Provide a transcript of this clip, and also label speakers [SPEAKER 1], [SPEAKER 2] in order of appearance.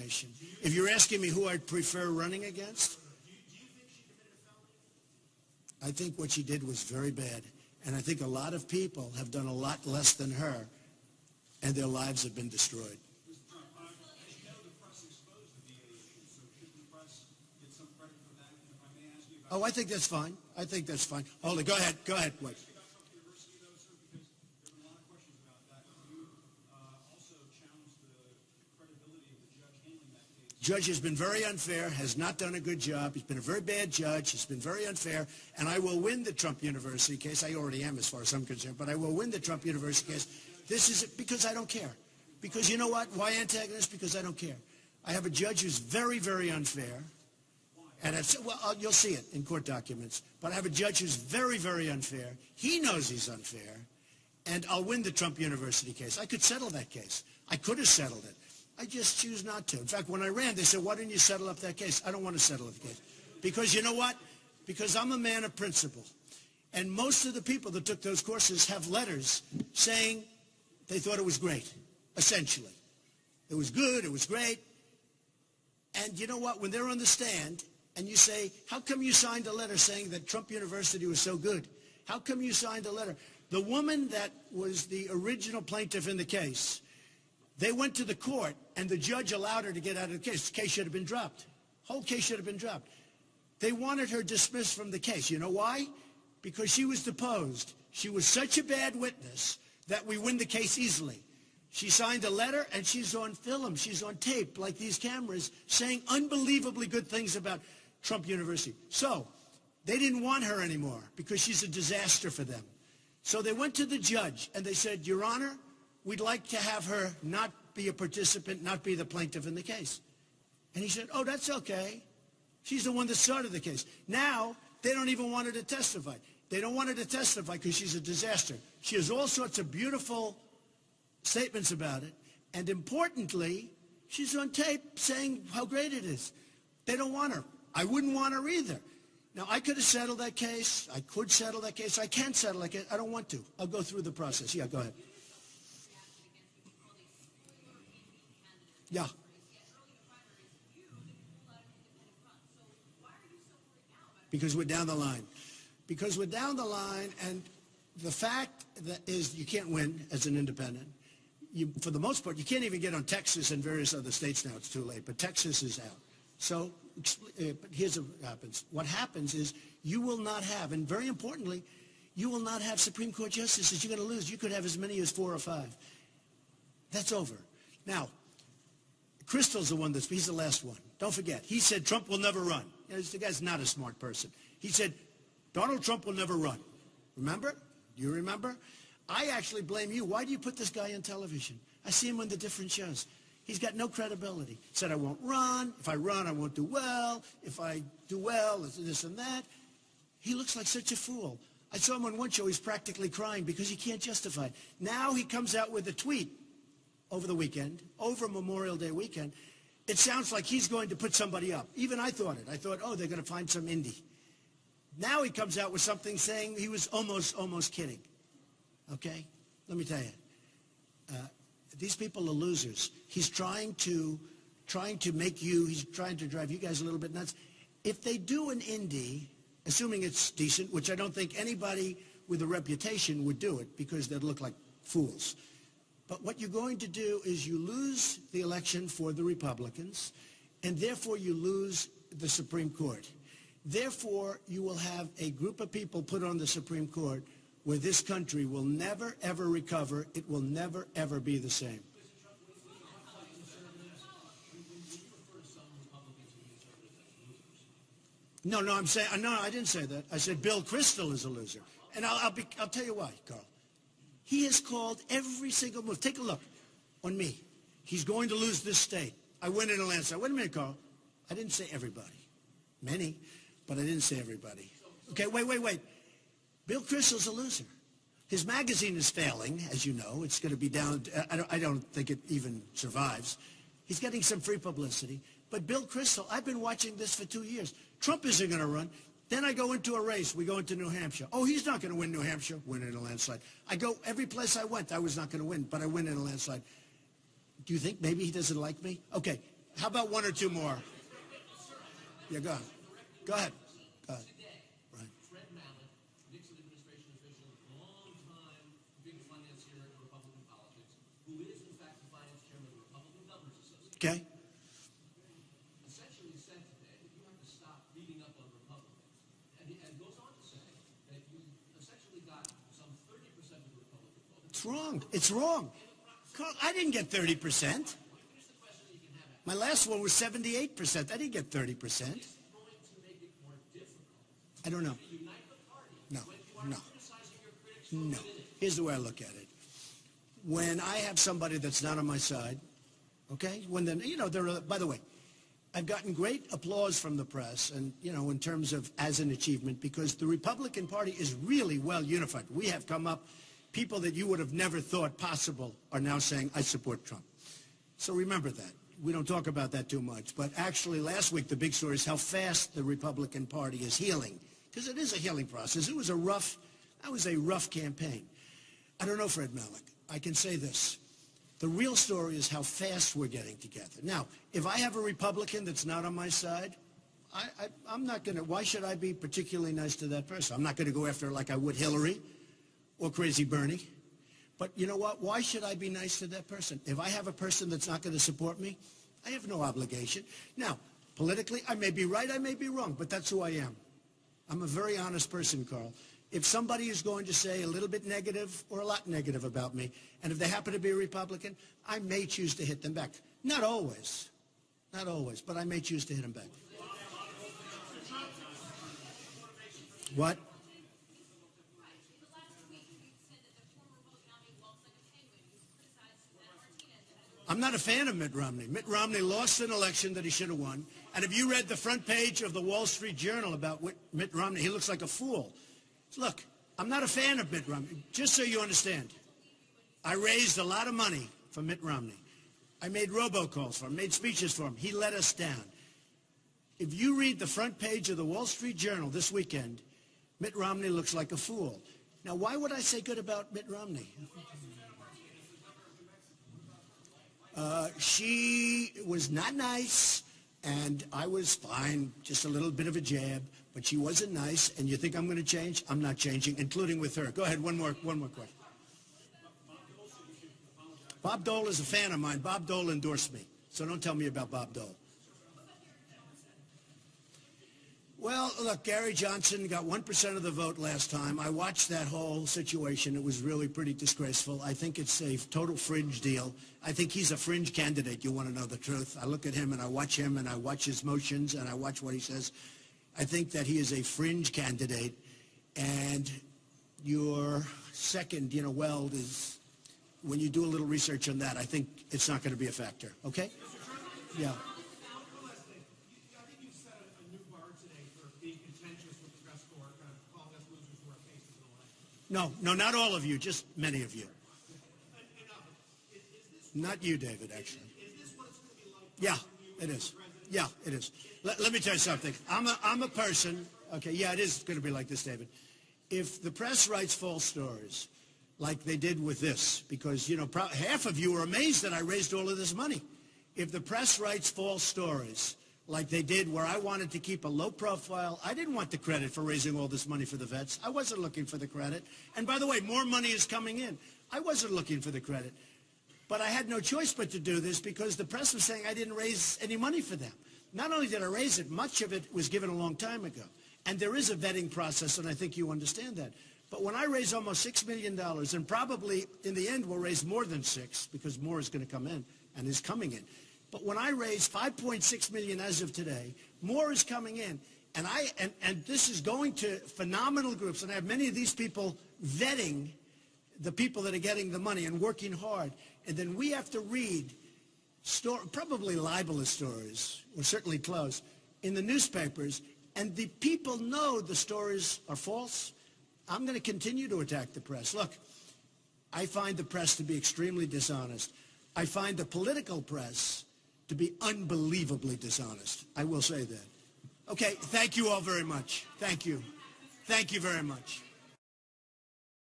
[SPEAKER 1] information. If you're asking me who I'd prefer running against, I think what she did was very bad. And I think a lot of people have done a lot less than her, and their lives have been destroyed. Oh, I think that's fine. I think that's fine. Hold it. Go ahead. Go ahead. Wait. Judge has been very unfair, has not done a good job. He's been a very bad judge. He's been very unfair. And I will win the Trump University case. I already am as far as I'm concerned. But I will win the Trump University case. This is because I don't care. Because you know what? Why antagonist? Because I don't care. I have a judge who's very, very unfair. And you'll see it in court documents. But I have a judge who's very, very unfair. He knows he's unfair. And I'll win the Trump University case. I could settle that case. I could have settled it. I just choose not to. In fact, when I ran, they said, why didn't you settle up that case? I don't want to settle up the case. Because you know what? Because I'm a man of principle. And most of the people that took those courses have letters saying they thought it was great, essentially. It was good, it was great. And you know what? When they're on the stand and you say, how come you signed a letter saying that Trump University was so good? How come you signed a letter? The woman that was the original plaintiff in the case, they went to the court, and the judge allowed her to get out of the case. The case should have been dropped. Whole case should have been dropped. They wanted her dismissed from the case. You know why? Because she was deposed. She was such a bad witness that we win the case easily. She signed a letter, and she's on film. She's on tape, like these cameras, saying unbelievably good things about Trump University. So they didn't want her anymore because she's a disaster for them. So they went to the judge, and they said, Your Honor, we'd like to have her not be a participant, not be the plaintiff in the case. And he said, oh, that's okay. She's the one that started the case. Now, they don't even want her to testify. They don't want her to testify because she's a disaster. She has all sorts of beautiful statements about it. And importantly, she's on tape saying how great it is. They don't want her. I wouldn't want her either. Now, I could have settled that case. I could settle that case. I can't settle that case. I don't want to. I'll go through the process. Yeah, go ahead. Yeah. Because we're down the line. Because we're down the line, and the fact that is you can't win as an independent. For the most part, you can't even get on Texas and various other states now. It's too late. But Texas is out. So but here's what happens. What happens is you will not have, and very importantly, you will not have Supreme Court justices. You're going to lose. You could have as many as 4 or 5. That's over. Now, Kristol's the one he's the last one. Don't forget. He said Trump will never run. You know, the guy's not a smart person. He said Donald Trump will never run. Remember? Do you remember? I actually blame you. Why do you put this guy on television? I see him on the different shows. He's got no credibility. Said I won't run. If I run, I won't do well. If I do well, it's this and that. He looks like such a fool. I saw him on one show. He's practically crying because he can't justify it. Now he comes out with a tweet over the weekend, over Memorial Day weekend. It sounds like he's going to put somebody up. Even I thought it. I thought, oh, they're going to find some indie. Now he comes out with something saying he was almost kidding. Okay? Let me tell you. These people are losers. He's trying to make you, he's trying to drive you guys a little bit nuts. If they do an indie, assuming it's decent, which I don't think anybody with a reputation would do it because they'd look like fools. But what you're going to do is you lose the election for the Republicans, and therefore you lose the Supreme Court. Therefore, you will have a group of people put on the Supreme Court where this country will never, ever recover. It will never, ever be the same. No, I'm saying, no, I didn't say that. I said Bill Kristol is a loser. And I'll tell you why, Carl. He has called every single move. Take a look on me. He's going to lose this state. I win in a landslide. Wait a minute, Carl. I didn't say everybody. Many, but I didn't say everybody. Okay, wait. Bill Kristol's a loser. His magazine is failing, as you know. It's going to be down. I don't think it even survives. He's getting some free publicity. But Bill Kristol, I've been watching this for 2 years. Trump isn't going to run. Then I go into a race. We go into New Hampshire. Oh, he's not going to win New Hampshire. Win in a landslide. I go every place I went, I was not going to win, but I win in a landslide. Do you think maybe he doesn't like me? Okay, How about one or two more? Yeah, go ahead. Go ahead. Go ahead. Right.
[SPEAKER 2] Fred Mallet, Nixon administration official, long-time big financier in Republican politics, who is, in fact, the finance chairman of the Republican Governors Association.
[SPEAKER 1] Okay.
[SPEAKER 2] Essentially said today that you have to stop beating up on Republicans. And goes on to say that you essentially got some 30% of the Republican vote.
[SPEAKER 1] It's wrong. It's wrong. Carl, I didn't get 30%.
[SPEAKER 2] Here's the question you can have.
[SPEAKER 1] My last one was 78%. I didn't get 30%.
[SPEAKER 2] It's going to make it more difficult.
[SPEAKER 1] I don't know.
[SPEAKER 2] To unite the party.
[SPEAKER 1] No,
[SPEAKER 2] When you are
[SPEAKER 1] no.
[SPEAKER 2] criticizing your critics
[SPEAKER 1] No.
[SPEAKER 2] for it.
[SPEAKER 1] Here's the way I look at it. When I have somebody that's not on my side, okay, by the way, I've gotten great applause from the press and, in terms of as an achievement, because the Republican Party is really well unified. We have come up, people that you would have never thought possible are now saying, I support Trump. So remember that. We don't talk about that too much. But actually, last week, the big story is how fast the Republican Party is healing, because it is a healing process. That was a rough campaign. I don't know, Fred Malek. I can say this. The real story is how fast we're getting together. Now, if I have a Republican that's not on my side, I'm not going to, why should I be particularly nice to that person? I'm not going to go after her like I would Hillary or Crazy Bernie. But you know what? Why should I be nice to that person? If I have a person that's not going to support me, I have no obligation. Now, politically, I may be right, I may be wrong, but that's who I am. I'm a very honest person, Carl. If somebody is going to say a little bit negative or a lot negative about me, and if they happen to be a Republican, I may choose to hit them back. Not always, but I may choose to hit them back. What? I'm not a fan of Mitt Romney. Mitt Romney lost an election that he should have won. And if you read the front page of the Wall Street Journal about Mitt Romney, he looks like a fool. Look, I'm not a fan of Mitt Romney. Just so you understand, I raised a lot of money for Mitt Romney. I made robocalls for him, made speeches for him. He let us down. If you read the front page of the Wall Street Journal this weekend, Mitt Romney looks like a fool. Now, why would I say good about Mitt Romney? She was not nice, and I was fine, just a little bit of a jab, but she wasn't nice, and you think I'm going to change? I'm not changing, including with her. Go ahead, one more question. Bob Dole is a fan of mine. Bob Dole endorsed me, so don't tell me about Bob Dole. Well, look, Gary Johnson got 1% of the vote last time. I watched that whole situation. It was really pretty disgraceful. I think it's a total fringe deal. I think he's a fringe candidate, you want to know the truth. I look at him and I watch his motions and I watch what he says. I think that he is a fringe candidate. And your second, Weld, is, when you do a little research on that, I think it's not going to be a factor. Okay? Yeah. No, not all of you, just many of you. Not you, David, actually. Yeah, it is. Yeah, it is. Let me tell you something. I'm a person. Okay, yeah, it is going to be like this, David. If the press writes false stories, like they did with this, because, half of you are amazed that I raised all of this money. If the press writes false stories, like they did where I wanted to keep a low profile. I didn't want the credit for raising all this money for the vets. I wasn't looking for the credit. And by the way, more money is coming in. I wasn't looking for the credit. But I had no choice but to do this because the press was saying I didn't raise any money for them. Not only did I raise it, much of it was given a long time ago. And there is a vetting process, and I think you understand that. But when I raise almost $6 million, and probably in the end we'll raise more than 6 because more is going to come in and is coming in. But when I raise $5.6 million as of today, more is coming in. And this is going to phenomenal groups. And I have many of these people vetting the people that are getting the money and working hard. And then we have to read probably libelous stories, or certainly close, in the newspapers. And the people know the stories are false. I'm going to continue to attack the press. Look, I find the press to be extremely dishonest. I find the political press to be unbelievably dishonest. I will say that. Okay, thank you all very much. Thank you. Thank you very much.